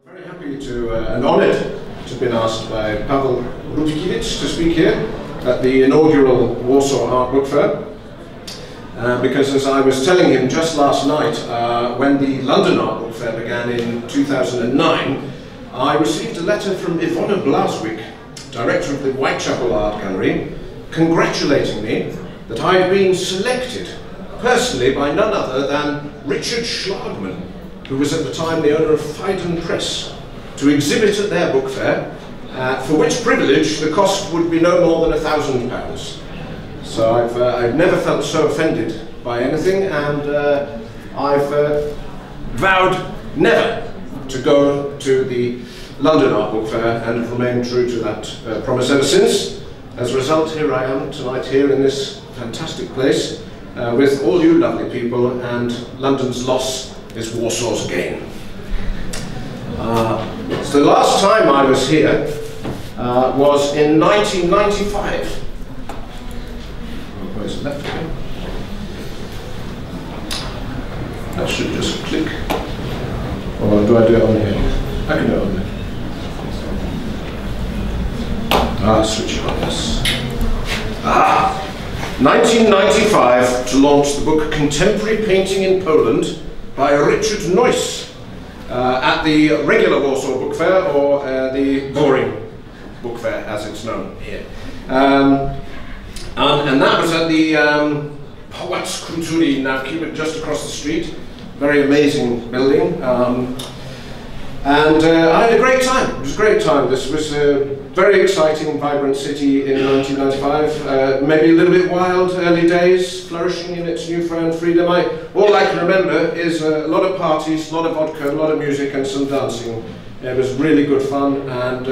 Very happy to and honoured to have been asked by Paweł Rutkiewicz to speak here at the inaugural Warsaw Art Book Fair. Because as I was telling him just last night, when the London Art Book Fair began in 2009, I received a letter from Ivona Blaswick, director of the Whitechapel Art Gallery, congratulating me that I had been selected personally by none other than Richard Schlagman, who was at the time the owner of Phaidon Press, to exhibit at their book fair, for which privilege the cost would be no more than £1,000. So I've never felt so offended by anything, and I've vowed never to go to the London Art Book Fair and have remained true to that promise ever since. As a result, here I am tonight here in this fantastic place with all you lovely people, and London's loss is Warsaw's gain. So the last time I was here was in 1995. Where's left again? That should just click. Or do I do it on here? I can do it on there. Switch it on this. 1995 to launch the book Contemporary Painting in Poland by Richard Noyce at the regular Warsaw Book Fair, or the boring book fair as it's known here. And that was at the Pałac Kultury na Kiev, just across the street. Very amazing building. And I had a great time. It was a great time. This was a very exciting, vibrant city in 1995. Maybe a little bit wild, early days, flourishing in its newfound freedom. All I can remember is a lot of parties, a lot of vodka, a lot of music, and some dancing. It was really good fun, and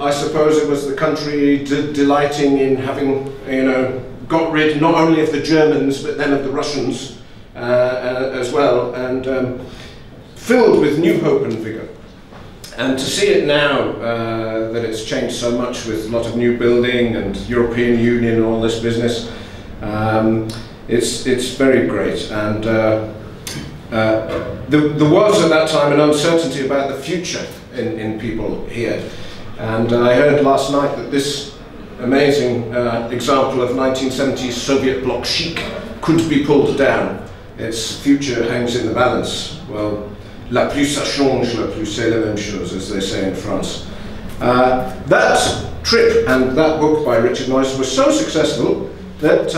I suppose it was the country delighting in having, got rid not only of the Germans but then of the Russians as well, and filled with new hope and vigour. And to see it now, that it's changed so much with a lot of new building and European Union and all this business, it's very great. And there was at that time an uncertainty about the future in people here. And I heard last night that this amazing example of 1970s Soviet bloc chic could be pulled down. Its future hangs in the balance. Well, la plus ça change, la plus c'est la même chose, as they say in France. That trip and that book by Richard Noyce was so successful that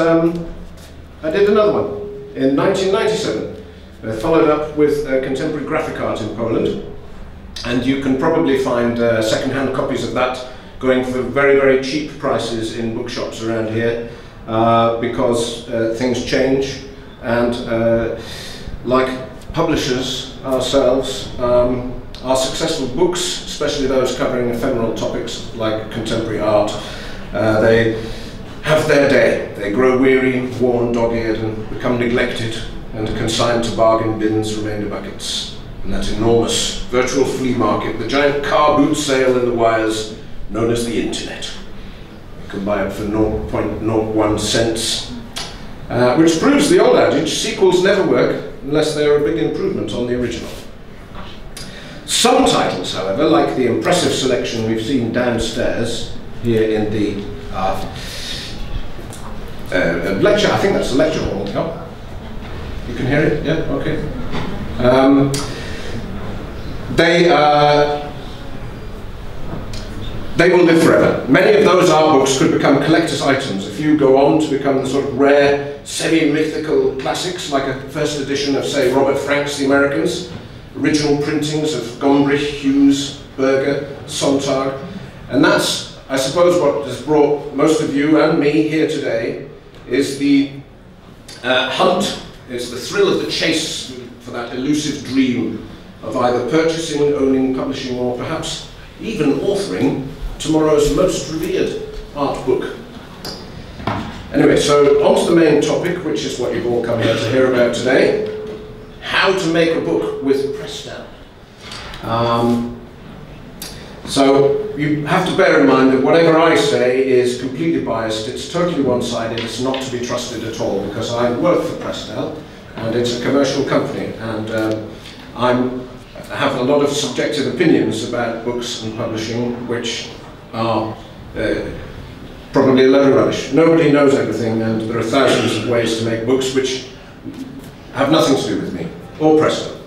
I did another one in 1997. Followed up with contemporary graphic art in Poland, and you can probably find second-hand copies of that going for very, very cheap prices in bookshops around here, because things change, and like publishers ourselves, our successful books, especially those covering ephemeral topics like contemporary art, they have their day. They grow weary, worn, dog-eared, and become neglected and consigned to bargain bins, remainder buckets. And that enormous virtual flea market, the giant car boot sale in the wires known as the internet. You can buy it for 0.01 cents, which proves the old adage, sequels never work unless they are a big improvement on the original. Some titles, however, like the impressive selection we've seen downstairs here in the lecture, I think that's the lecture hall. Yeah? You can hear it? Yeah? Okay. They will live forever. Many of those art books could become collector's items if you go on to become the sort of rare, semi-mythical classics, like a first edition of, say, Robert Frank's The Americans, original printings of Gombrich, Hughes, Berger, Sontag. And that's, I suppose, what has brought most of you and me here today, is the hunt, it's the thrill of the chase for that elusive dream of either purchasing, owning, publishing, or perhaps even authoring tomorrow's most revered art book. Anyway, so on to the main topic, which is what you've all come here to hear about today: how to make a book with Prestel. So you have to bear in mind that whatever I say is completely biased, it's totally one-sided, it's not to be trusted at all, because I work for Prestel, and it's a commercial company, and I'm have a lot of subjective opinions about books and publishing, which are probably a load of rubbish. Nobody knows everything, and there are thousands of ways to make books which have nothing to do with me, or Prestel,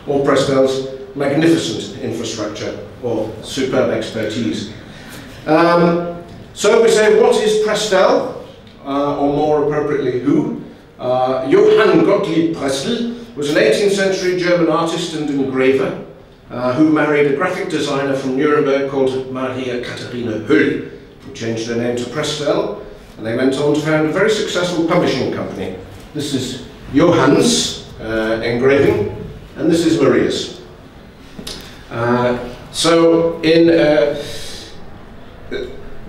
or Prestel's magnificent infrastructure, or superb expertise. So we say, what is Prestel, or more appropriately, who? Johann Gottlieb Prestel was an 18th century German artist and engraver who married a graphic designer from Nuremberg called Maria Katharina Höll, who changed her name to Prestel, and they went on to found a very successful publishing company. This is Johann's engraving, and this is Maria's.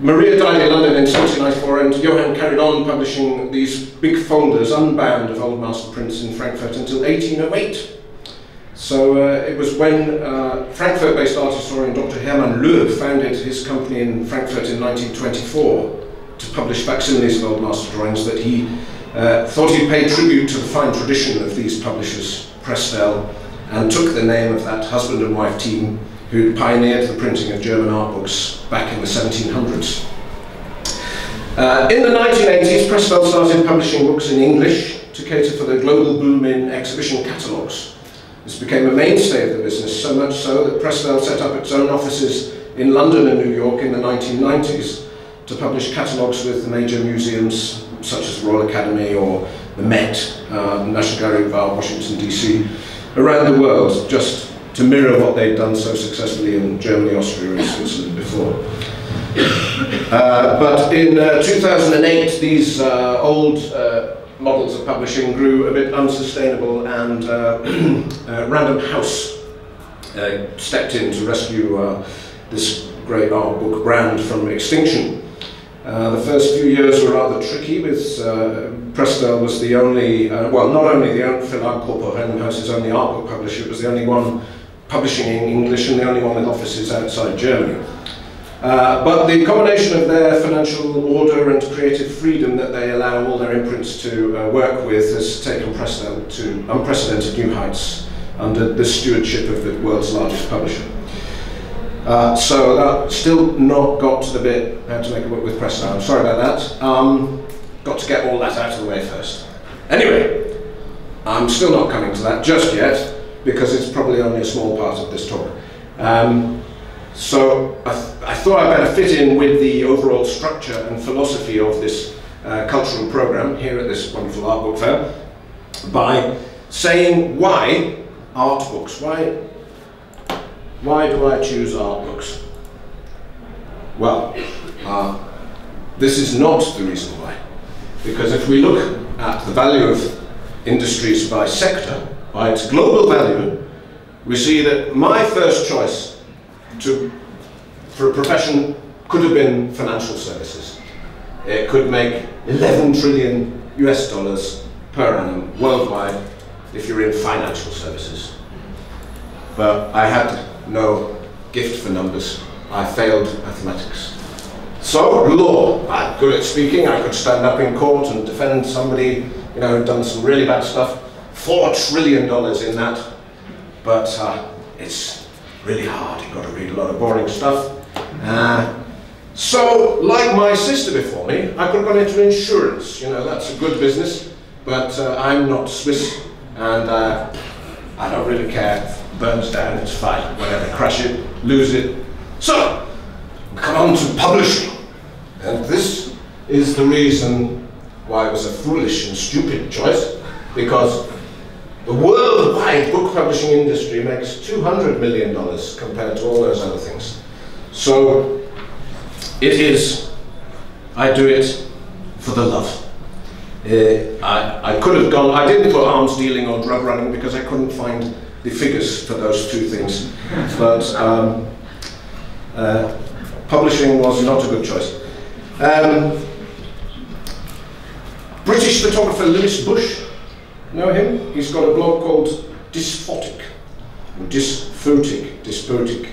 Maria died in London in 1794, and Johann carried on publishing these big folders, unbound, of old master prints in Frankfurt until 1808. So it was when Frankfurt-based art historian Dr. Hermann Löb founded his company in Frankfurt in 1924 to publish facsimiles of old master drawings that he thought he'd pay tribute to the fine tradition of these publishers, Prestel, and took the name of that husband and wife team who pioneered the printing of German art books back in the 1700s. In the 1980s, Prestel started publishing books in English to cater for the global boom in exhibition catalogues. This became a mainstay of the business, so much so that Prestel set up its own offices in London and New York in the 1990s to publish catalogues with the major museums such as the Royal Academy or the Met, National Gallery of Art, Washington DC, around the world, just to mirror what they'd done so successfully in Germany, Austria and Switzerland before. But in 2008, these old models of publishing grew a bit unsustainable, and Random House stepped in to rescue this great art book brand from extinction. The first few years were rather tricky, with Prestel was the only, well, not only the only, Random House's only art book publisher, it was the only one publishing in English and the only one with offices outside Germany. But the combination of their financial order and creative freedom that they allow all their imprints to work with has taken Prestel to unprecedented new heights under the stewardship of the world's largest publisher. So that still not got to the bit how to make a book with Prestel. I'm sorry about that. Got to get all that out of the way first. Anyway, I'm still not coming to that just yet, because it's probably only a small part of this talk. So I thought I'd better fit in with the overall structure and philosophy of this cultural program here at this wonderful art book fair by saying why art books? Why do I choose art books? Well, this is not the reason why. Because if we look at the value of industries by sector, by its global value, we see that my first choice for a profession could have been financial services. It could make 11 trillion US dollars per annum worldwide if you're in financial services. But I had no gift for numbers. I failed mathematics. So, law. I'm good at speaking. I could stand up in court and defend somebody, you know, who'd done some really bad stuff. $4 trillion in that. But it's really hard. You've got to read a lot of boring stuff. So, like my sister before me, I could have gone into insurance. You know, that's a good business. But I'm not Swiss, and I don't really care. Burns down, it's fine. Whatever, crash it, lose it. So, come on to publishing. And this is the reason why it was a foolish and stupid choice, because the worldwide book publishing industry makes $200 million compared to all those other things. So, I do it for the love. I could have gone, I didn't put arms dealing or drug running because I couldn't find the figures for those two things, but publishing was not a good choice. British photographer Lewis Bush, know him? He's got a blog called Dysphotic, Dysphotic,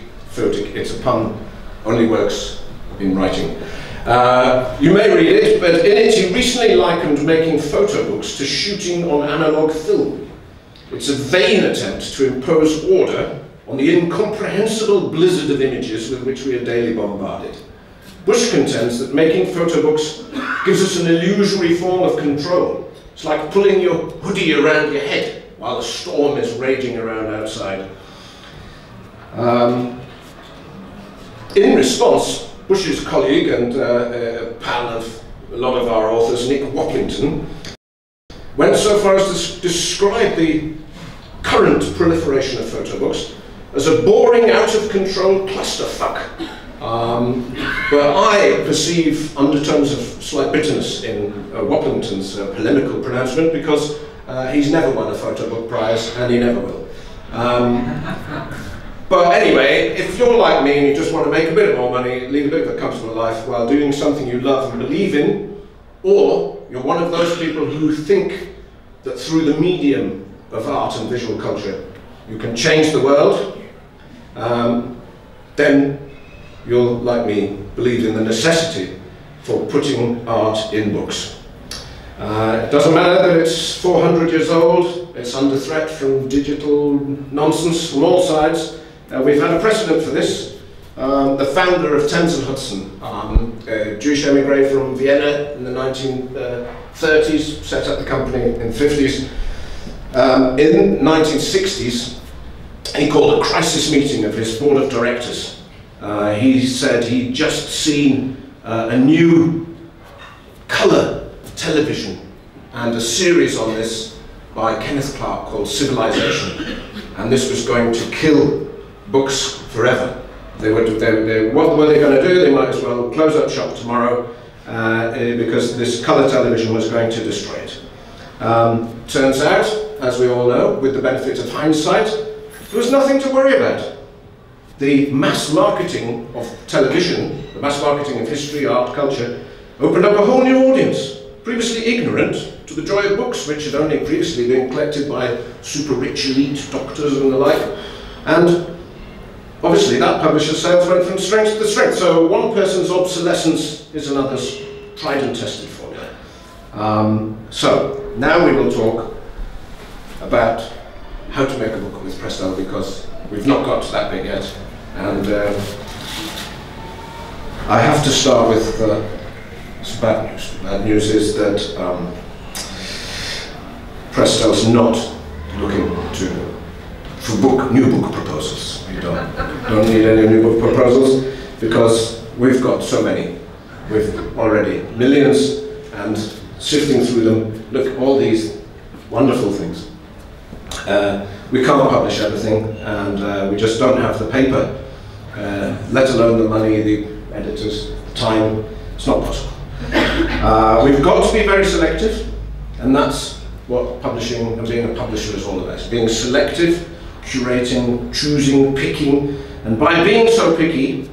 it's a pun, only works in writing. You may read it, but in it he recently likened making photo books to shooting on analog film. It's a vain attempt to impose order on the incomprehensible blizzard of images with which we are daily bombarded. Bush contends that making photo books gives us an illusory form of control. It's like pulling your hoodie around your head while a storm is raging around outside. In response, Bush's colleague and pal of a lot of our authors, Nick Wappington, went so far as to describe the current proliferation of photo books as a boring, out-of-control clusterfuck. But I perceive undertones of slight bitterness in Wappington's polemical pronouncement, because he's never won a photo book prize, and he never will. But anyway, if you're like me and you just want to make a bit more money, lead a bit of a comfortable life while doing something you love and believe in, or you're one of those people who think that through the medium of art and visual culture you can change the world, then you'll, like me, believe in the necessity for putting art in books. It doesn't matter that it's 400 years old, it's under threat from digital nonsense from all sides. We've had a precedent for this. The founder of Thames and Hudson, a Jewish emigre from Vienna in the 1930s, set up the company in the 50s. In the 1960s, he called a crisis meeting of his board of directors. He said he'd just seen a new colour television and a series on this by Kenneth Clark called Civilization, and this was going to kill books forever. What were they going to do? They might as well close up shop tomorrow because this colour television was going to destroy it. Turns out, as we all know, with the benefit of hindsight, there was nothing to worry about. The mass marketing of television, the mass marketing of history, art, culture, opened up a whole new audience, previously ignorant to the joy of books, which had only previously been collected by super rich elite doctors and the like. And obviously that publisher's sales went from strength to strength. So one person's obsolescence is another's tried and tested formula. So now we will talk about how to make a book with Prestel, because we've not got to that bit yet. And I have to start with some bad news. The bad news is that Prestel's not looking for new book proposals. We don't need any new book proposals, because we've got so many. We've already millions, and sifting through them, look at all these wonderful things. We can't publish everything, and we just don't have the paper, let alone the money, the editors, the time. It's not possible. We've got to be very selective, and that's what publishing and being a publisher is all about. Being selective, curating, choosing, picking, and by being so picky,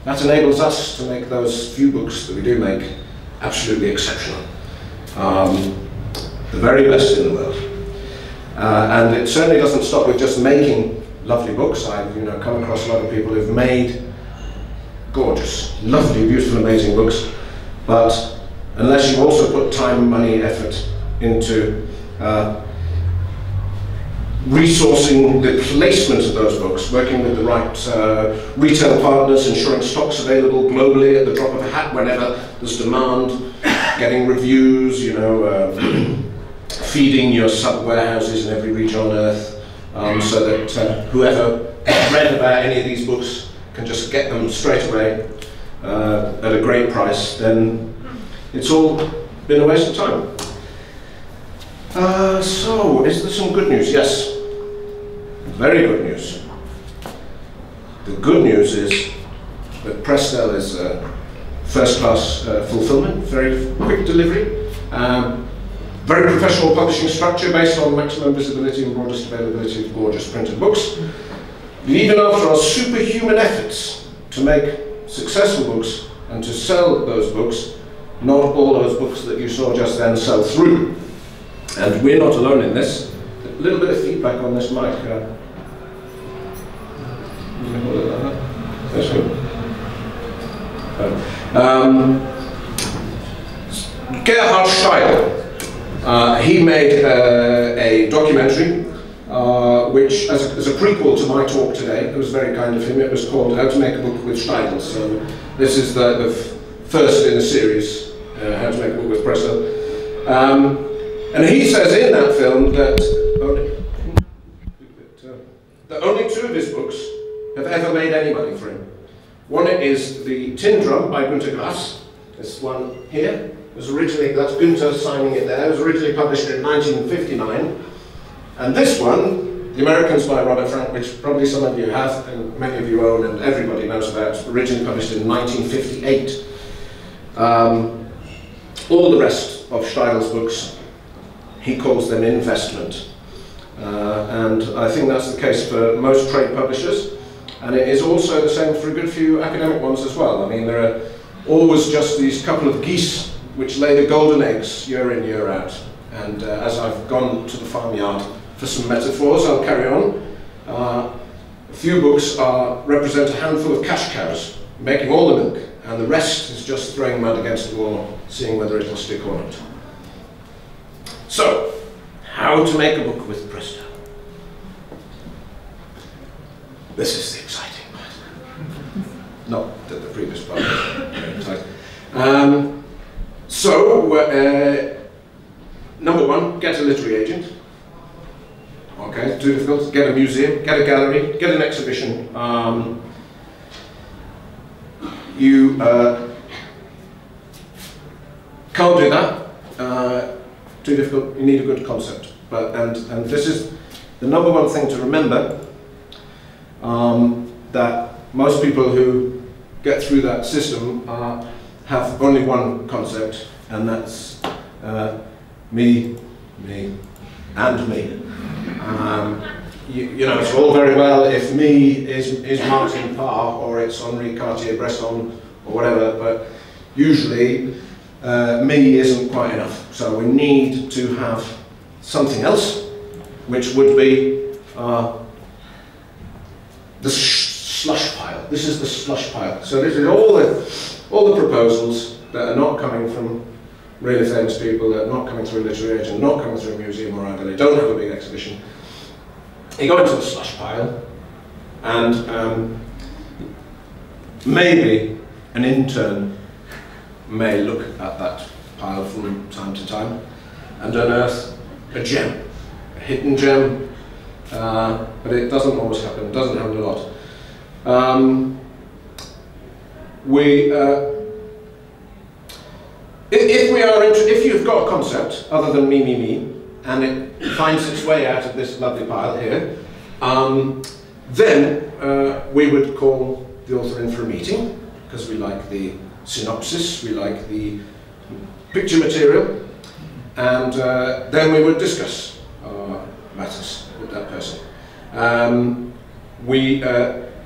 that enables us to make those few books that we do make absolutely exceptional. The very best in the world. And it certainly doesn't stop with just making lovely books. I've come across a lot of people who've made gorgeous, lovely, beautiful, amazing books, but unless you also put time, money, effort into resourcing the placement of those books, working with the right retail partners, ensuring stock's available globally at the drop of a hat whenever there's demand, getting reviews, feeding your sub-warehouses in every region on earth, so that whoever read about any of these books can just get them straight away at a great price, then it's all been a waste of time. So, is there some good news? Yes. Very good news. The good news is that Prestel is first-class fulfillment, very quick delivery, very professional publishing structure based on maximum visibility and broadest availability of gorgeous printed books. Even after our superhuman efforts to make successful books and to sell those books, not all those books that you saw just then sell through. And we're not alone in this. A little bit of feedback on this mic. That's good. Gerhard Scheidel, he made a documentary which, as a prequel to my talk today, it was very kind of him, it was called How to Make a Book with Steidl. So this is the first in a series, How to Make a Book with Prestel. And he says in that film that only 2 of his books have ever made any money for him. One is the Tin Drum by Günter Grass. This one here was originally, that's Günter signing it there, it was originally published in 1959. And this one, The Americans by Robert Frank, which probably some of you have, and many of you own, and everybody knows about, originally published in 1958. All the rest of Steidl's books, he calls them investment. And I think that's the case for most trade publishers, and it is also the same for a good few academic ones as well. I mean, there are always just these couple of geese which lay the golden eggs year in, year out. And as I've gone to the farmyard for some metaphors, I'll carry on. A few books represent a handful of cash cows, making all the milk, and the rest is just throwing mud against the wall, seeing whether it'll stick or not. So, how to make a book with Prestel. This is the exciting part. Not that the previous part was very exciting. Number 1, get a literary agent. Okay, too difficult. Get a museum, get a gallery, get an exhibition. You can't do that. Too difficult. You need a good concept. And this is the number 1 thing to remember, that most people who get through that system have only one concept, and that's me, and me. You know, it's all very well if me is Martin Parr, or it's Henri Cartier-Bresson, or whatever, but usually me isn't quite enough. So we need to have something else, which would be the slush pile. This is the slush pile. So this is all the proposals that are not coming from really famous people, that are not coming through a literary agent, not coming through a museum or either. They don't have a big exhibition. You go into the slush pile, and maybe an intern may look at that pile from time to time and unearth a gem, a hidden gem, but it doesn't always happen, it doesn't happen a lot. If you've got a concept other than me, and it finds its way out of this lovely pile here, then we would call the author in for a meeting, because we like the synopsis, we like the picture material, and then we would discuss matters with that person.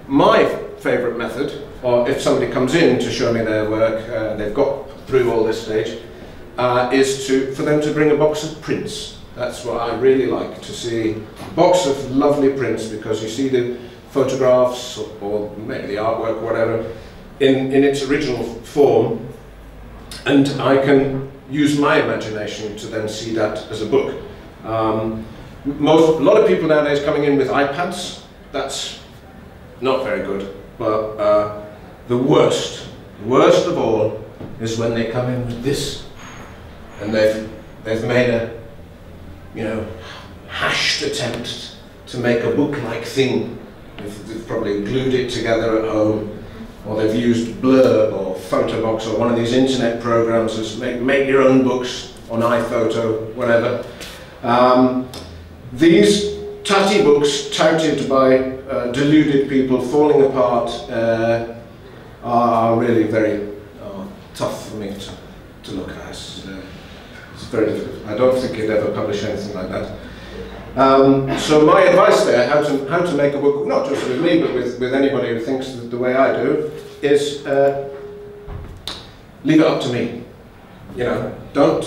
My favourite method, or if somebody comes in to show me their work, they've got through all this stage, is for them to bring a box of prints. That's what I really like, to see a box of lovely prints, because you see the photographs or maybe the artwork or whatever in its original form, and I can use my imagination to then see that as a book. A lot of people nowadays coming in with iPads, that's not very good, but the worst of all is when they come in with this, and they've made a, you know, hashed attempt to make a book-like thing. They've probably glued it together at home, or they've used Blurb or Photobox or one of these internet programs as make your own books on iPhoto, whatever. These tatty books touted by deluded people falling apart are really very tough for me to look at. It's very difficult. I don't think he'd ever publish anything like that. So my advice there, how to make a book, not just with me, but with anybody who thinks the way I do, is leave it up to me. You know, don't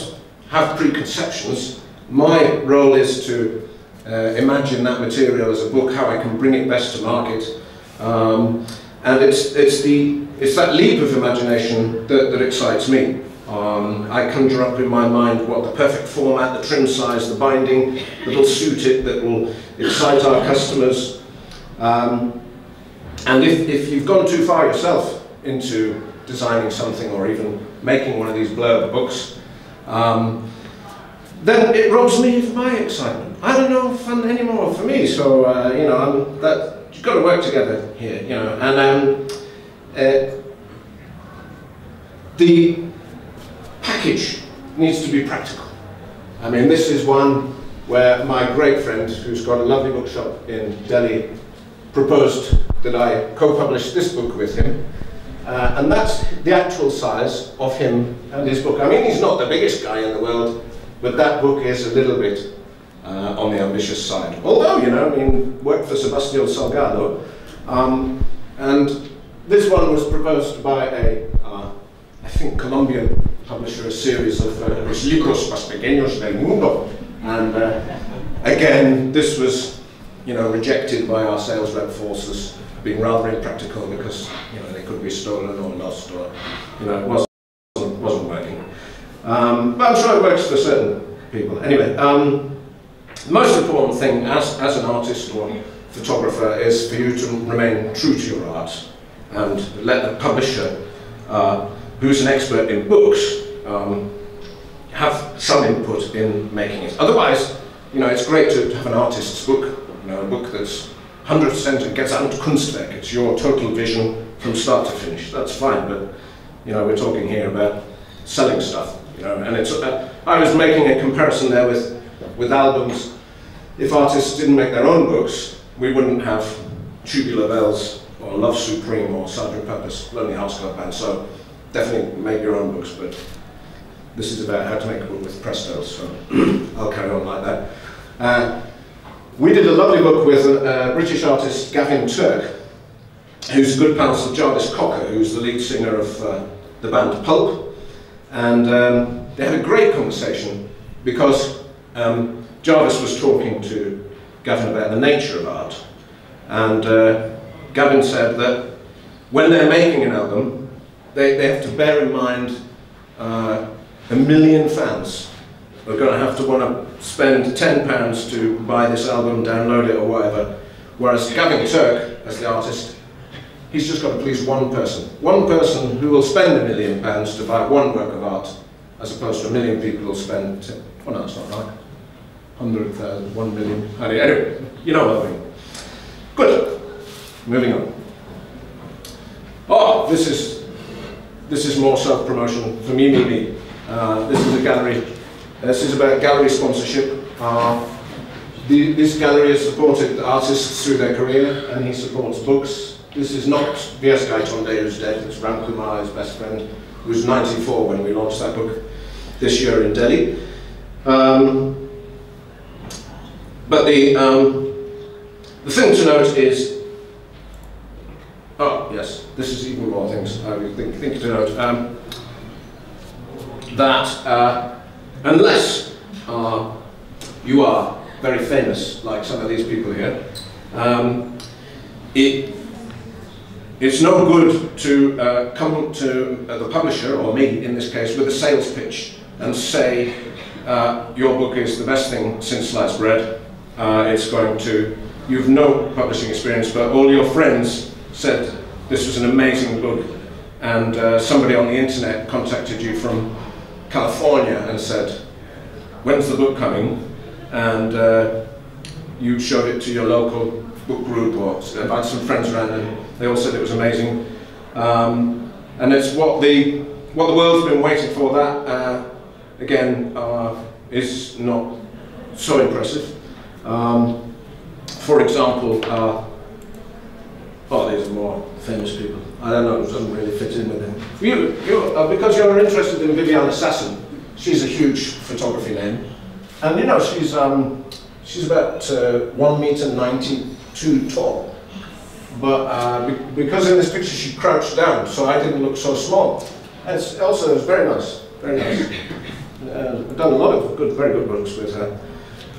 have preconceptions. My role is to imagine that material as a book, how I can bring it best to market, and it's that leap of imagination that excites me. I conjure up in my mind what the perfect format, the trim size, the binding that will suit it, that will excite our customers. And if you've gone too far yourself into designing something or even making one of these blurb books, then it robs me of my excitement. I don't know fun anymore for me, so you know, you've got to work together here, you know. And the package needs to be practical. I mean, this is one where my great friend, who's got a lovely bookshop in Delhi, proposed that I co-publish this book with him. And that's the actual size of him and his book. I mean, he's not the biggest guy in the world, but that book is a little bit on the ambitious side. Although, you know, I mean, worked for Sebastián Salgado. And this one was proposed by a, I think, Colombian publisher, a series of Los Libros Más Pequeños del Mundo. And again, this was, you know, rejected by our sales rep forces, being rather impractical because, you know, they could be stolen or lost, or, you know, it wasn't working. But I'm sure it works for certain people. Anyway, the most important thing as an artist or photographer is for you to remain true to your art and let the publisher, who's an expert in books, have some input in making it. Otherwise, you know, it's great to have an artist's book, you know, a book that's 100% and gets out Kunstwerk. It's your total vision from start to finish. That's fine, but you know, we're talking here about selling stuff, you know. And it's. I was making a comparison there with albums. If artists didn't make their own books, we wouldn't have Tubular Bells or Love Supreme or Sgt. Pepper's Lonely Hearts Club Band. So definitely make your own books. But this is about how to make a book with Prestel, so I'll carry on like that. We did a lovely book with a British artist, Gavin Turk, who's good pals with Jarvis Cocker, who's the lead singer of the band Pulp. And they had a great conversation because Jarvis was talking to Gavin about the nature of art. And Gavin said that when they're making an album, they have to bear in mind 1 million fans are going to have to want to spend £10 to buy this album, download it or whatever. Whereas Gavin Turk, as the artist, he's just got to please one person. One person who will spend £1 million to buy one work of art, as opposed to 1 million people who will spend, oh no, that's not right, 100,000, 1 million. Anyway, you know what I mean. Good, moving on. Oh, this is more self-promotion for me, maybe. This is a gallery. This is about gallery sponsorship. This gallery has supported artists through their career, and he supports books. This is not V.S. Gaitonde, who's dead. It's Ram Kumar, his best friend, who was 94 when we launched that book this year in Delhi. But the thing to note is, oh yes, this is even more things I would think to note. That unless you are very famous, like some of these people here, it's no good to come to the publisher, or me in this case, with a sales pitch and say your book is the best thing since sliced bread. You've no publishing experience, but all your friends said this was an amazing book, and somebody on the internet contacted you from California and said, when's the book coming? And you showed it to your local book group or invited some friends around, and they all said it was amazing. And it's what the world's been waiting for. That again is not so impressive. For example, oh, these are more famous people. I don't know, it doesn't really fit in with him. Because you're interested in Viviana Sasson, she's a huge photography name. And you know, she's about 1.92 meters tall. But because in this picture she crouched down, so I didn't look so small. And it's also very nice, very nice. I've done a lot of very good books with her.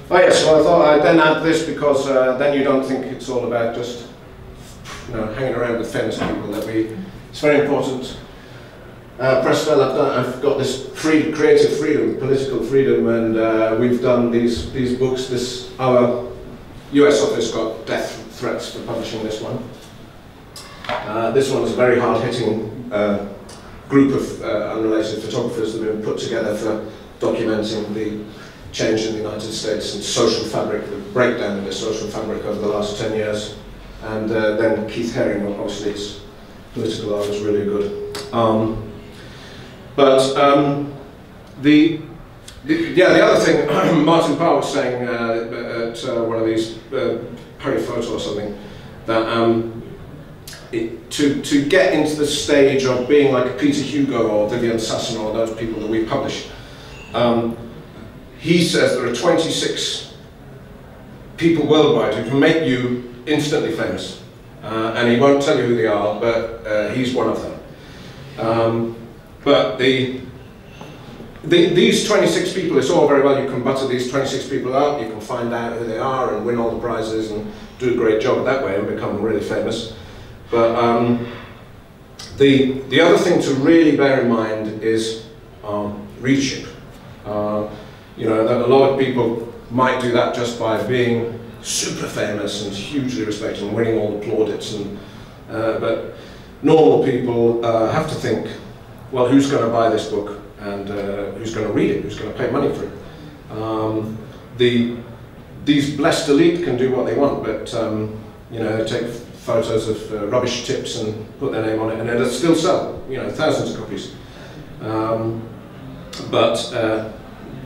Oh yes, so I thought I'd then add this because then you don't think it's all about just hanging around with famous people. It's very important Prestel, I've got this creative freedom, political freedom, and we've done these books. Our US office got death threats for publishing this one. This one is a very hard-hitting group of unrelated photographers that have been put together for documenting the change in the United States and social fabric, the breakdown of the social fabric over the last 10 years. And then Keith Haring, obviously, his political art is really good. The other thing, Martin Parr was saying at one of these, Perry Photo or something, that to get into the stage of being like a Peter Hugo or Vivian Sasson or those people that we publish, he says there are 26 people worldwide who can make you instantly famous. And he won't tell you who they are, but he's one of them. But these 26 people, it's all very well, you can butter these 26 people out, you can find out who they are and win all the prizes and do a great job that way and become really famous. But the other thing to really bear in mind is readership. You know, that a lot of people might do that just by being super famous and hugely respected and winning all the plaudits, and but normal people have to think, well, who's going to buy this book and who's going to read it, who's going to pay money for it. These blessed elite can do what they want, but you know, they take photos of rubbish tips and put their name on it, and it'll still sell, you know, thousands of copies. But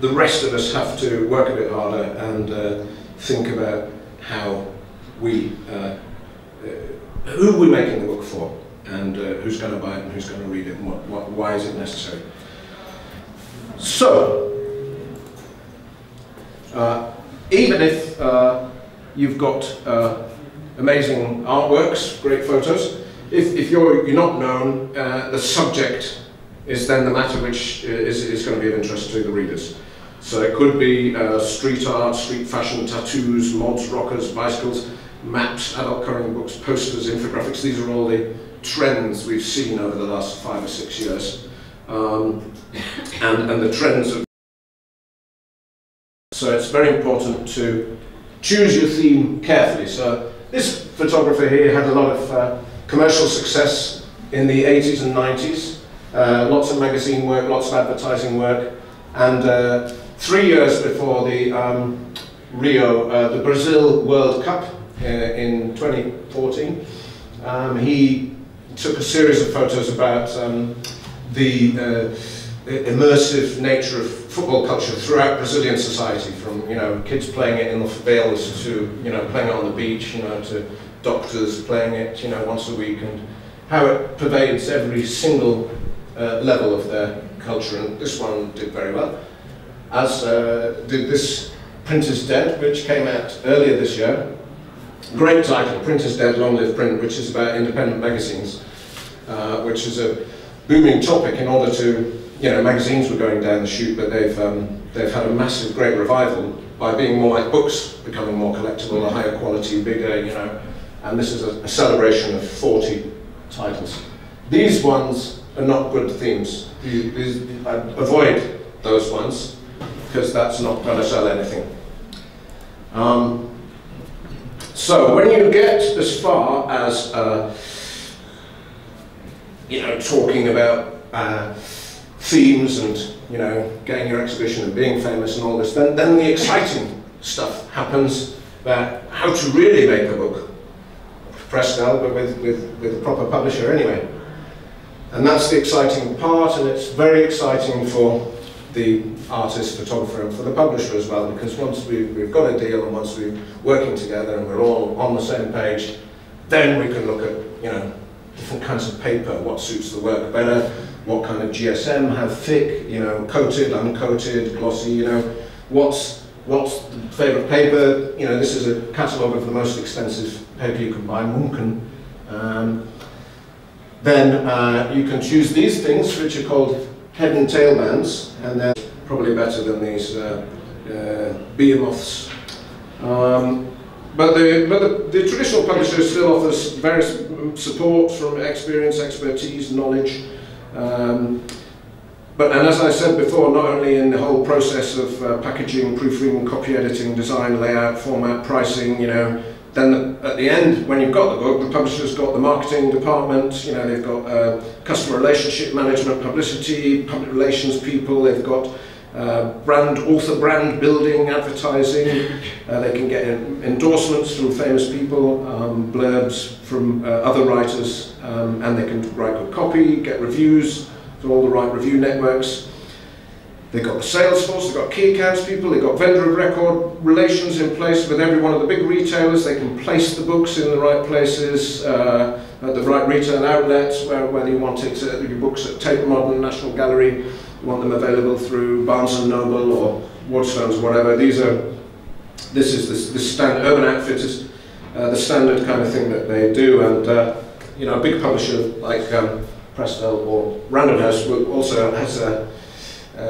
the rest of us have to work a bit harder and think about how we, who we're making the book for, and who's going to buy it and who's going to read it, and why is it necessary. So, even if you've got amazing artworks, great photos, if you're not known, the subject is then the matter which is going to be of interest to the readers. So it could be street art, street fashion, tattoos, mods, rockers, bicycles, maps, adult coloring books, posters, infographics. These are all the trends we've seen over the last 5 or 6 years. And the trends of... So it's very important to choose your theme carefully. So this photographer here had a lot of commercial success in the 80s and 90s. Lots of magazine work, lots of advertising work. And 3 years before the the Brazil World Cup in 2014, he took a series of photos about the immersive nature of football culture throughout Brazilian society, from, you know, kids playing it in the favelas to, you know, playing it on the beach, you know, to doctors playing it, you know, once a week, and how it pervades every single level of their culture. And this one did very well, as did this Print is Dead, which came out earlier this year. Great title, Print is Dead, Long Live Print, which is about independent magazines, which is a booming topic. In order to, you know, magazines were going down the chute, but they've had a massive, great revival by being more like books, becoming more collectible, a higher quality, bigger, you know. And this is a celebration of 40 titles. These ones are not good themes. Avoid those ones, because that's not going to sell anything. So when you get as far as you know, talking about themes and, you know, getting your exhibition and being famous and all this, then the exciting stuff happens about how to really make a book, Prestel, but with a proper publisher anyway. And that's the exciting part, and it's very exciting for the artist, photographer, and for the publisher as well, because once we've got a deal and once we're working together and we're all on the same page, then we can look at, you know, different kinds of paper, what suits the work better, what kind of GSM, how thick, you know, coated, uncoated, glossy, you know, what's the favourite paper. You know, this is a catalogue of the most expensive paper you can buy, Munken. Then you can choose these things, which are called head and tail bands, and they're probably better than these behemoths. But the traditional publisher still offers various support from experience, expertise, knowledge, And as I said before, not only in the whole process of packaging, proofreading, copy editing, design, layout, format, pricing, you know, then at the end, when you've got the book, the publisher's got the marketing department, you know, they've got customer relationship management, publicity, public relations people, they've got author brand building, advertising, they can get endorsements from famous people, blurbs from other writers, and they can write good copy, get reviews from all the right review networks. They've got the sales force, they've got key accounts people, they've got vendor of record relations in place with every one of the big retailers. They can place the books in the right places, at the right retail outlets, whether you want it, your books at Tate Modern, National Gallery, you want them available through Barnes & Noble or Waterstones, whatever. This is the standard, Urban Outfitters, the standard kind of thing that they do. And you know, a big publisher like Prestel or Random House also has a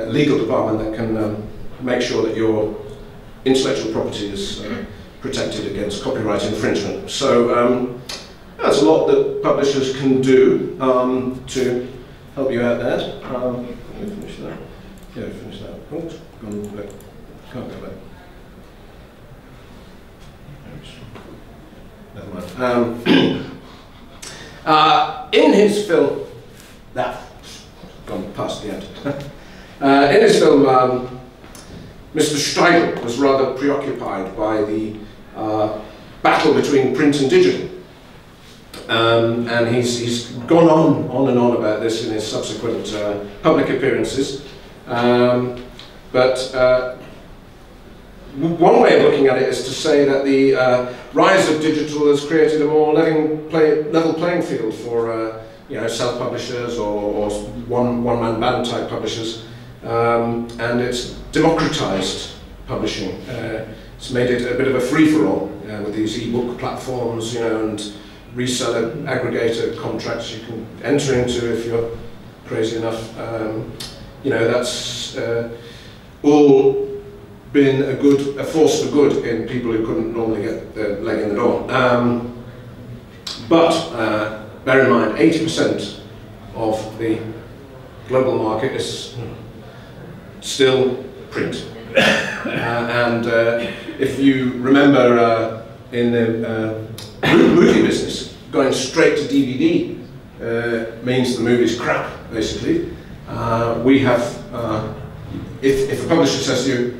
legal department that can make sure that your intellectual property is protected against copyright infringement. So that's a lot that publishers can do to help you out there. Can you finish that? Yeah, finish that. Oh, gone back. Can't go back. Never mind. In his film, gone past the end. In his film, Mr. Steidl was rather preoccupied by the battle between print and digital. And he's gone on and on about this in his subsequent public appearances. But one way of looking at it is to say that the rise of digital has created a more level playing field for you know, self-publishers or one-man band type publishers. And it's democratized publishing. It's made it a bit of a free-for-all with these e-book platforms, you know, and reseller aggregator contracts you can enter into if you're crazy enough. You know, that's all been a force for good in people who couldn't normally get their leg in the door. But bear in mind, 80% of the global market is still print. And if you remember in the movie business, going straight to DVD means the movie's crap, basically. We have, if a publisher says to you,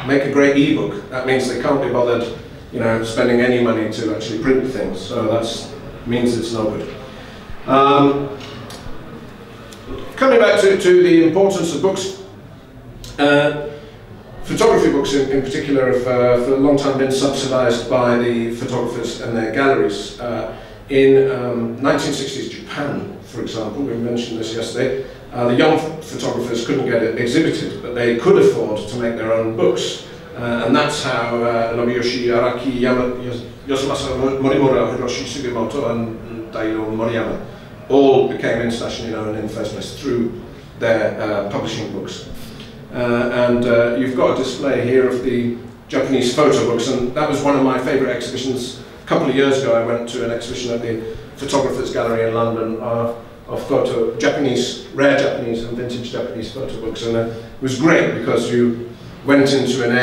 make a great ebook, that means they can't be bothered, you know, spending any money to actually print things. So that means it's no good. Coming back to the importance of books, photography books in particular have for a long time been subsidized by the photographers and their galleries. In 1960s Japan, for example, we mentioned this yesterday, the young photographers couldn't get it exhibited, but they could afford to make their own books. And that's how Nobuyoshi Araki, Yasumasa Morimura, Hiroshi Sugimoto and Dairo Moriyama all became internationally known in the first place through their publishing books. And you've got a display here of the Japanese photo books, and that was one of my favourite exhibitions. A couple of years ago I went to an exhibition at the Photographers Gallery in London of rare Japanese and vintage Japanese photo books, and it was great because you went into an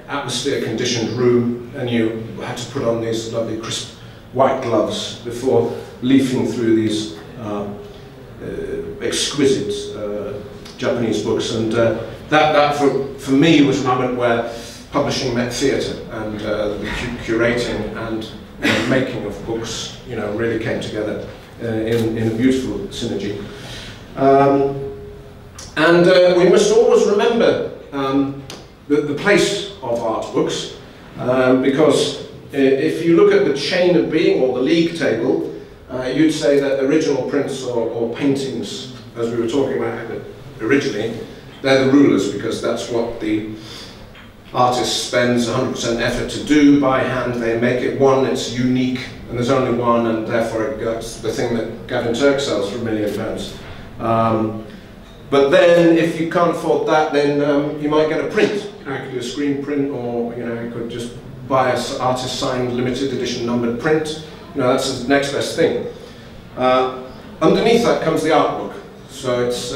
atmosphere conditioned room and you had to put on these lovely crisp white gloves before leafing through these exquisite Japanese books, and that for me was a moment where publishing met theatre, and the curating and making of books, you know, really came together in a beautiful synergy. And we must always remember the place of art books, because if you look at the chain of being, or the league table, you'd say that original prints or paintings, as we were talking about originally, they're the rulers, because that's what the artist spends 100% effort to do by hand. They make it one, it's unique, and there's only one, and therefore that's the thing that Gavin Turk sells for £1 million. But then, if you can't afford that, then you might get a print. You could do a screen print, or you could just buy an artist-signed, limited edition numbered print. That's the next best thing. Underneath that comes the art book. So it's,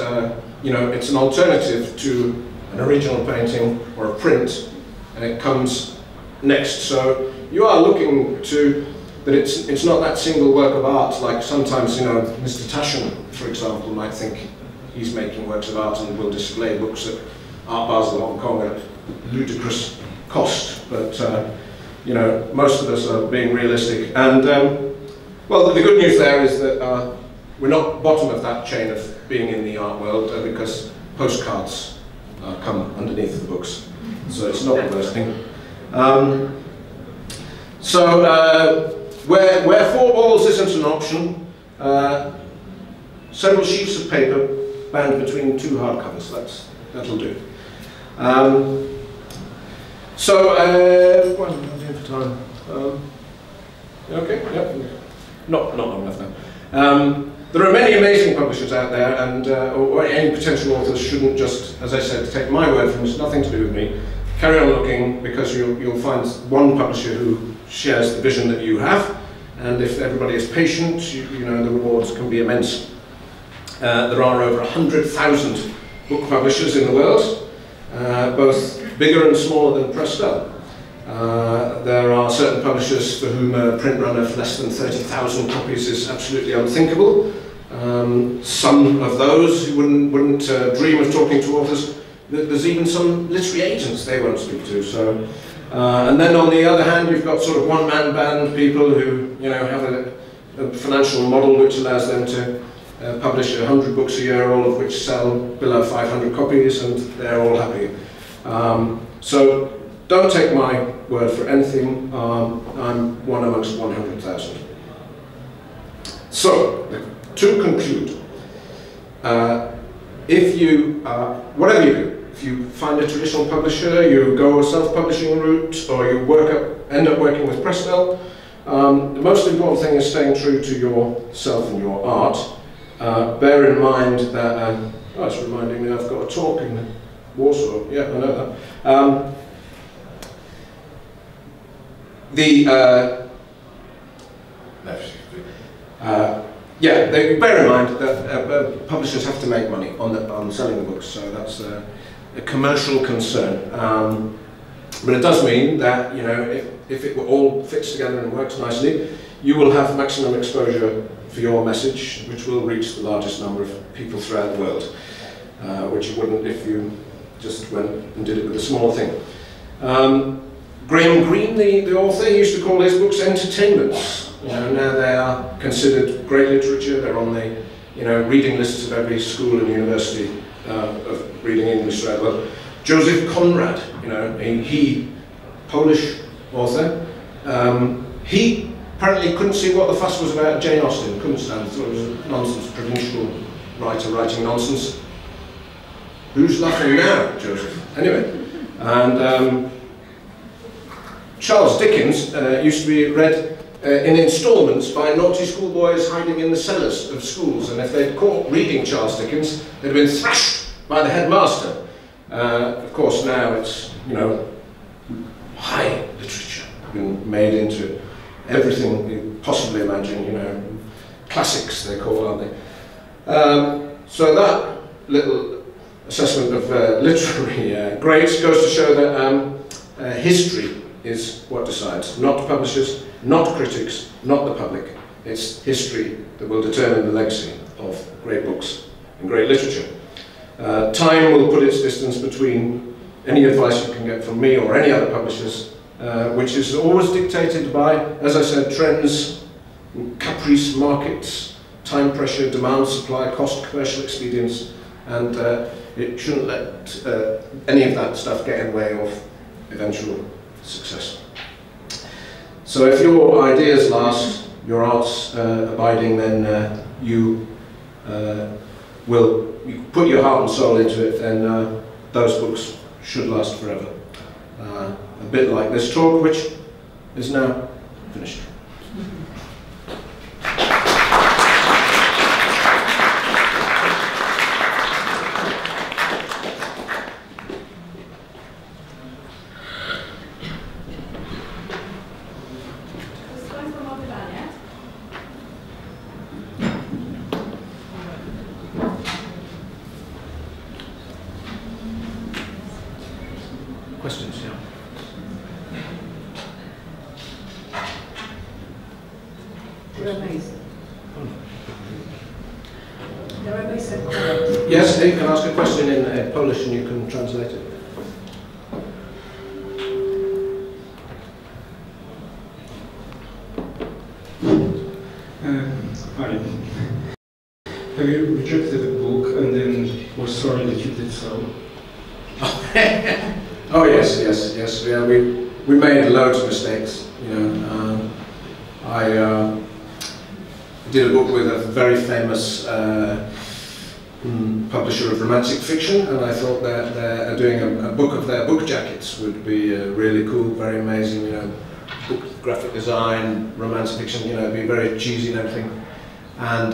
you know, it's an alternative to an original painting or a print, and it comes next. So you are looking to, that it's not that single work of art, like sometimes, you know, Mr. Taschen, for example, might think he's making works of art and will display books at Art Basel, Hong Kong at ludicrous cost. But, you know, most of us are being realistic. And, well, the good news there is that we're not bottom of that chain of being in the art world, because postcards come underneath the books. So it's not the worst thing. Where 4 walls isn't an option, several sheets of paper bound between 2 hardcovers, that'll do. What am I doing for time? Okay, yep, not long enough now. There are many amazing publishers out there, and or any potential authors shouldn't just, as I said, take my word for it. It's nothing to do with me. Carry on looking, because you'll find one publisher who shares the vision that you have, and if everybody is patient, you know, the rewards can be immense. There are over 100,000 book publishers in the world, both bigger and smaller than Prestel. There are certain publishers for whom a print run of less than 30,000 copies is absolutely unthinkable. Some of those who wouldn't dream of talking to authors. There's even some literary agents they won't speak to. So, and then on the other hand, you've got sort of one-man band people who, you know, have a financial model which allows them to publish 100 books a year, all of which sell below 500 copies, and they're all happy. So don't take my word for anything. I'm one amongst 100,000. So, to conclude, if you, whatever you do, if you find a traditional publisher, you go a self-publishing route, or you end up working with Prestel, the most important thing is staying true to yourself and your art. Bear in mind that, oh, it's reminding me I've got a talk in Warsaw. Yeah, I know that. Bear in mind that publishers have to make money on selling the books, so that's a commercial concern. But it does mean that, you know, if it all fits together and works nicely, you will have maximum exposure for your message, which will reach the largest number of people throughout the world, which you wouldn't if you just went and did it with a small thing. Graham Greene, the author, used to call his books entertainments. You know, now they are considered great literature. They're on the, you know, reading lists of every school and university of reading English throughout the world. Joseph Conrad, you know, he Polish author. He apparently couldn't see what the fuss was about Jane Austen. Couldn't stand it. Thought it was nonsense. Provincial writer writing nonsense. Who's laughing now, Joseph? Anyway, and Charles Dickens used to be read in instalments by naughty schoolboys hiding in the cellars of schools, and if they'd caught reading Charles Dickens, they'd been thrashed by the headmaster. Of course, now it's, you know, high literature, been made into everything you possibly imagine, you know, classics they're called, aren't they? So that little assessment of literary grades goes to show that history is what decides, not publishers, not critics, not the public. It's history that will determine the legacy of great books and great literature. Time will put its distance between any advice you can get from me or any other publishers, which is always dictated by, as I said, trends, caprice, markets, time pressure, demand, supply, cost, commercial expedience, and it shouldn't let any of that stuff get in the way of eventual success. So if your ideas last, your art's abiding, then you will put your heart and soul into it, then those books should last forever. A bit like this talk, which is now finished. Yes, you can ask a question in Polish and you can translate it. Hi. Have you rejected a book and then were sorry that you did so? Oh yes. Yeah, we made loads of mistakes. You know, I did a book with a very famous publisher of romantic fiction, and I thought that doing a book of their book jackets would be really cool, very amazing. You know, book graphic design, romantic fiction. You know, it'd be very cheesy and everything. And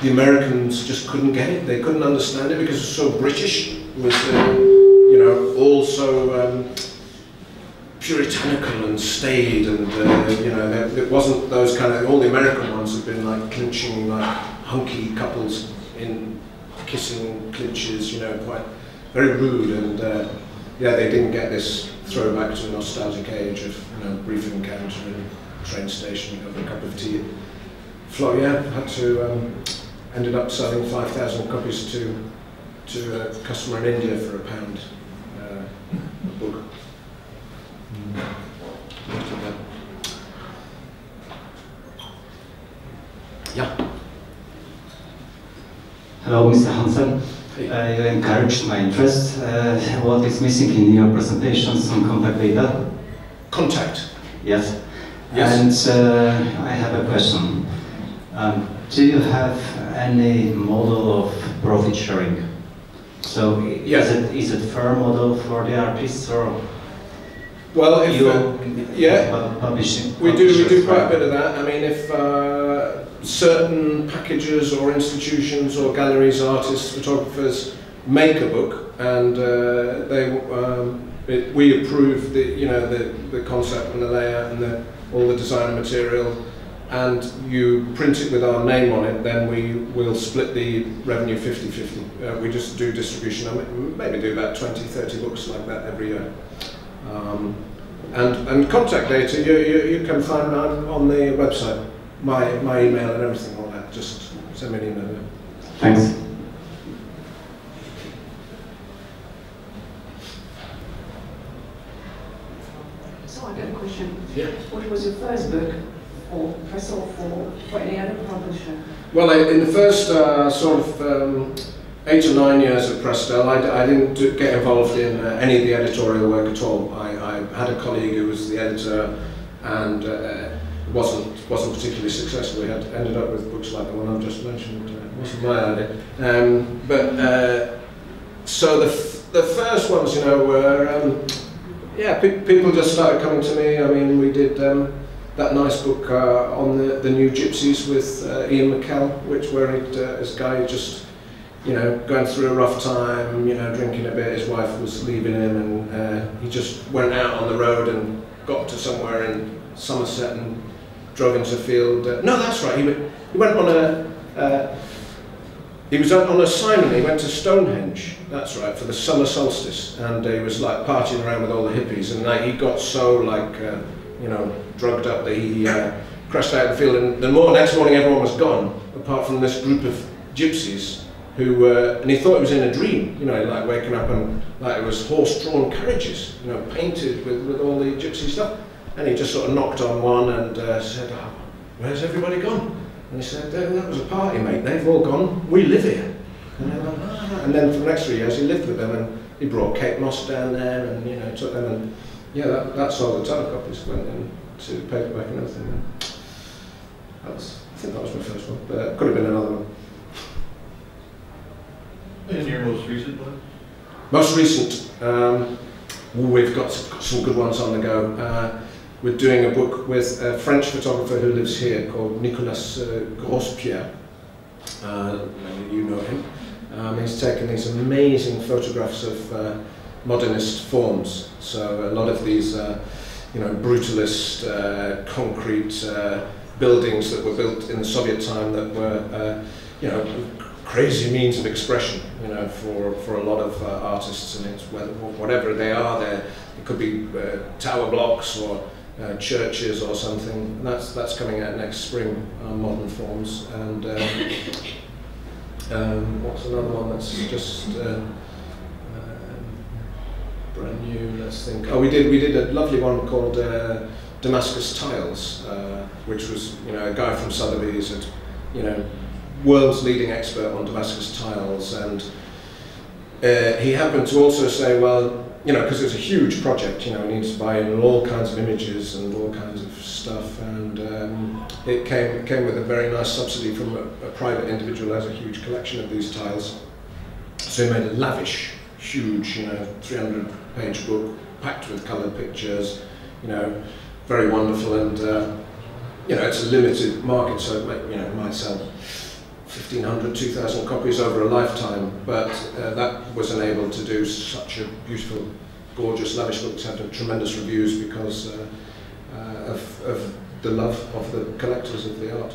the Americans just couldn't get it. They couldn't understand it because it was so British. It was, you know, all so puritanical and staid, and you know, it wasn't those kind of. All the American ones have been like clinching, like hunky couples in kissing clinches. You know, quite very rude, and yeah, they didn't get this throwback to a nostalgic age of, you know, brief encounter in a train station over a cup of tea. Yeah, had to ended up selling 5,000 copies to a customer in India for £1 a book. Yeah. Hello, Mr. Hansen. You encouraged my interest. What is missing in your presentations on contact data? Contact? Yes. Yes. And I have a question. Do you have any model of profit sharing? So yes. Is it fair model for the artists, or? Well, if yeah, publishing. We do quite a bit of that. I mean, if certain packages or institutions or galleries, artists, photographers make a book, and we approve the concept and the layout and all the design material, and you print it with our name on it, then we will split the revenue 50-50. We just do distribution. I maybe do about 20-30 books like that every year. And contact data you can find on the website. My email and everything on that. Just send me an email. Thanks. So I got a question. Yeah. What was your first book, or Prestel for any other publisher? Well, in the first sort of 8 or 9 years at Prestel, I didn't get involved in any of the editorial work at all. I had a colleague who was the editor, and wasn't particularly successful. We had ended up with books like the one I've just mentioned. It wasn't my idea. So the first ones, were yeah, people just started coming to me. I mean, we did that nice book on the new gypsies with Ian McKell, where this guy just, going through a rough time, drinking a bit. His wife was leaving him, and he just went out on the road and got to somewhere in Somerset and drove into a field. No, that's right. He went on he was on a assignment. He went to Stonehenge. That's right, for the summer solstice, and he was like partying around with all the hippies. And he got so drugged up that he crashed out in the field. And the next morning, everyone was gone, apart from this group of gypsies who and he thought it was in a dream. Like waking up and like it was horse-drawn carriages, painted with all the gypsy stuff. And he just sort of knocked on one and said, "Oh, where's everybody gone?" And he said, "That was a party, mate. They've all gone. We live here." And they went, "Ah." And then for the next 3 years, he lived with them, and he brought Kate Moss down there, and took them, and yeah, that sold the telecopies, went into paperback and everything. I think that was my first one, but it could have been another one. And your most recent one? Most recent, we've got some good ones on the go. We're doing a book with a French photographer who lives here called Nicolas Grospierre. Maybe you know him. He's taken these amazing photographs of modernist forms. So a lot of these, brutalist, concrete buildings that were built in the Soviet time that were, crazy means of expression, for a lot of artists, and it's whatever they are. It could be tower blocks or churches or something. And that's coming out next spring, Modern Forms. And what's another one that's just brand new? Let's think. Oh, we did a lovely one called Damascus Tiles, which was, you know, a guy from Sotheby's, world's leading expert on Damascus tiles, and he happened to also say, well, you know, because it's a huge project, you know, he needs to buy in all kinds of images and all kinds of stuff, and it came with a very nice subsidy from a private individual who has a huge collection of these tiles. So he made a lavish, huge, you know, 300-page book packed with coloured pictures, you know, very wonderful, and you know, it's a limited market, so it might sell 1,500, 2,000 copies over a lifetime, but that was enabled to do such a beautiful, gorgeous, lavish book. It's had tremendous reviews because of the love of the collectors of the art.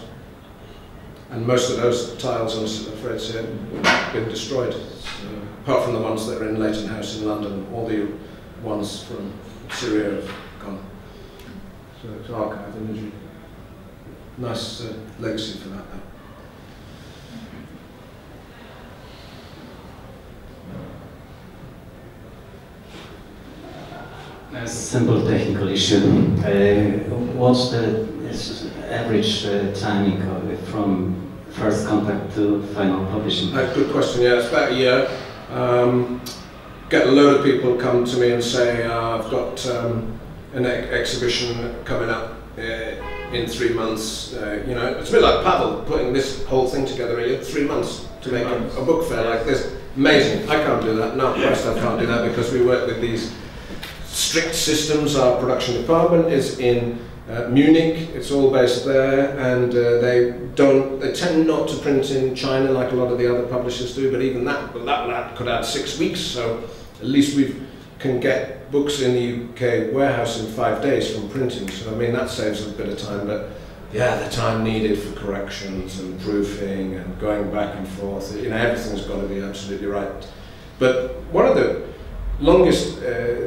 And most of those tiles, I'm afraid to say, have been destroyed. Apart from the ones that are in Leighton House in London, all the ones from Syria have gone. So it's archive imagery. Nice legacy for that. A simple technical issue. What's the average timing from first contact to final publishing? Good question. Yeah, it's about a year. Get a load of people come to me and say, I've got an exhibition coming up in 3 months. You know, it's a bit like Pavel putting this whole thing together in 3 months to make a book fair like this. Amazing. I can't do that. No, Prestel can't do that because we work with these strict systems. Our production department is in Munich. It's all based there, and they tend not to print in China like a lot of the other publishers do. But even that could add 6 weeks. So at least we can get books in the UK warehouse in 5 days from printing. So I mean that saves a bit of time. But yeah, the time needed for corrections and proofing and going back and forth. You know, everything's got to be absolutely right. But one of the longest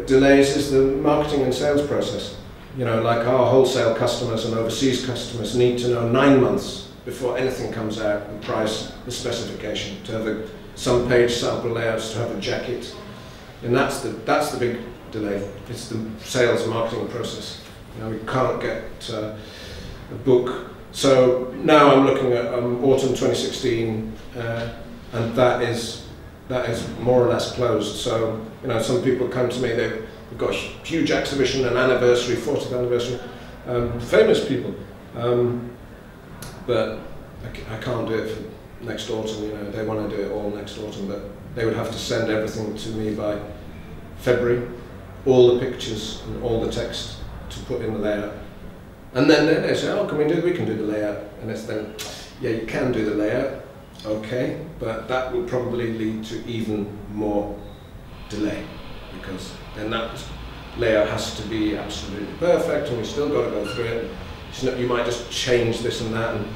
delays is the marketing and sales process. You know, like our wholesale customers and overseas customers need to know 9 months before anything comes out, the price, the specification, to have some page sample layouts, to have a jacket. And that's the big delay. It's the sales marketing process. You know, we can't get a book. So now I'm looking at autumn 2016, and that is more or less closed. So, you know, some people come to me, they've got a huge exhibition, an anniversary, 40th anniversary, famous people, but I can't do it for next autumn. You know, they want to do it all next autumn, but they would have to send everything to me by February, all the pictures and all the text to put in the layout. And then they say, oh, we can do the layout. And it's then, yeah, you can do the layout, okay, but that will probably lead to even more delay, because then that layout has to be absolutely perfect, and we still got to go through it. So you might just change this and that, and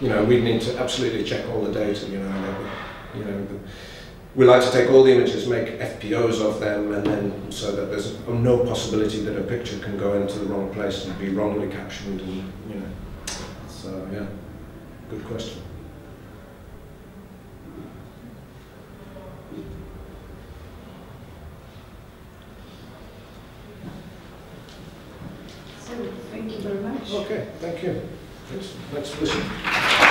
you know, we need to absolutely check all the data. You know, we like to take all the images, make FPOs of them, and then so that there's no possibility that a picture can go into the wrong place and be wrongly captioned, and you know. So yeah, good question. So, thank you very much. Okay, thank you. Thanks for listening.